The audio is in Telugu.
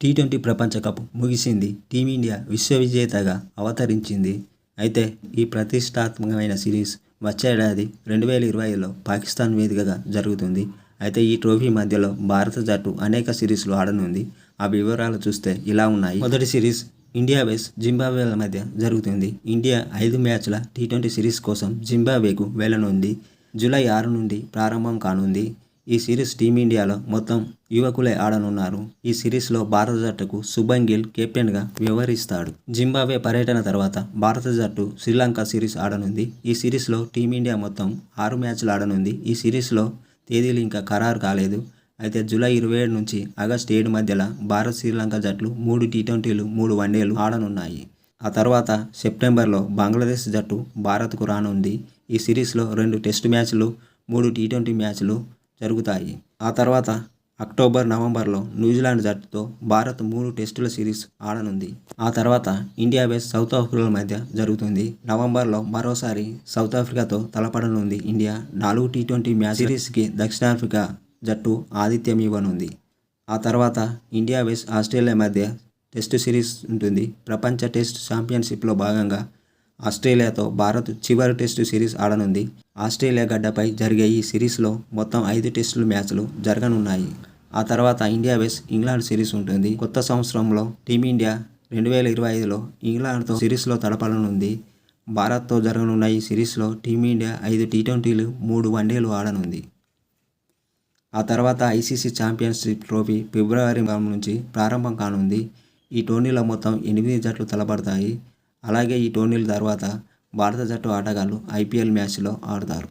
టీ20 ప్రపంచ కప్ ముగిసింది. టీమిండియా విశ్వవిజేతగా అవతరించింది. అయితే ఈ ప్రతిష్టాత్మకమైన సిరీస్ వచ్చే ఏడాది 2020లో పాకిస్తాన్ వేదికగా జరుగుతుంది. అయితే ఈ ట్రోఫీ మధ్యలో భారత జట్టు అనేక సిరీస్లు ఆడనుంది. ఆ వివరాలు చూస్తే ఇలా ఉన్నాయి. మొదటి సిరీస్ ఇండియా వెస్ జింబాబ్వేల మధ్య జరుగుతుంది. ఇండియా 5 మ్యాచ్ల టీ20 సిరీస్ కోసం జింబాబ్వేకు వెళ్లనుంది. జూలై 6 నుండి ప్రారంభం కానుంది. ఈ సిరీస్ టీమిండియాలో మొత్తం యువకులే ఆడనున్నారు. ఈ సిరీస్లో భారత జట్టుకు శుభ్మన్ గిల్ కెప్టెన్గా వ్యవహరిస్తాడు. జింబాబ్వే పర్యటన తర్వాత భారత జట్టు శ్రీలంక సిరీస్ ఆడనుంది. ఈ సిరీస్లో టీమిండియా మొత్తం 6 మ్యాచ్లు ఆడనుంది. ఈ సిరీస్లో తేదీలు ఇంకా ఖరారు కాలేదు. అయితే జూలై 27 నుంచి ఆగస్టు 7 మధ్యలో భారత్ శ్రీలంక జట్లు 3 టీ20లు 3 వన్డేలు ఆడనున్నాయి. ఆ తర్వాత సెప్టెంబర్లో బంగ్లాదేశ్ జట్టు భారత్కు రానుంది. ఈ సిరీస్లో 2 టెస్టు మ్యాచ్లు 3 టీ20 మ్యాచ్లు జరుగుతాయి. ఆ తర్వాత అక్టోబర్ నవంబర్లో న్యూజిలాండ్ జట్టుతో భారత్ 3 టెస్టుల సిరీస్ ఆడనుంది. ఆ తర్వాత ఇండియా వెస్ సౌత్ ఆఫ్రికా మధ్య జరుగుతుంది. నవంబర్లో మరోసారి సౌత్ ఆఫ్రికాతో తలపడనుంది ఇండియా. 4 టీ20 మ్యాచ్ సిరీస్కి దక్షిణాఫ్రికా జట్టు ఆతిథ్యం ఇవ్వనుంది. ఆ తర్వాత ఇండియా వెస్ ఆస్ట్రేలియా మధ్య టెస్టు సిరీస్ ఉంటుంది. ప్రపంచ టెస్ట్ ఛాంపియన్షిప్లో భాగంగా ఆస్ట్రేలియాతో భారత్ చివరి టెస్టు సిరీస్ ఆడనుంది. ఆస్ట్రేలియా గడ్డపై జరిగే ఈ సిరీస్లో మొత్తం 5 టెస్టుల మ్యాచ్లు జరగనున్నాయి. ఆ తర్వాత ఇండియా వెస్ ఇంగ్లాండ్ సిరీస్ ఉంటుంది. కొత్త సంవత్సరంలో టీమిండియా 2025లో ఇంగ్లాండ్తో సిరీస్లో తలపడనుంది. భారత్తో జరగనున్న ఈ సిరీస్లో టీమిండియా 5 టీ20లు 3 వన్డేలు ఆడనుంది. ఆ తర్వాత ఐసీసీ ఛాంపియన్షిప్ ట్రోఫీ ఫిబ్రవరి నుంచి ప్రారంభం కానుంది. ఈ టోర్నీలో మొత్తం 8 జట్లు తలపడతాయి. అలాగే ఈ టోర్నీల తర్వాత భారత జట్టు ఆటగాళ్లు ఐపీఎల్ మ్యాచ్లో ఆడతారు.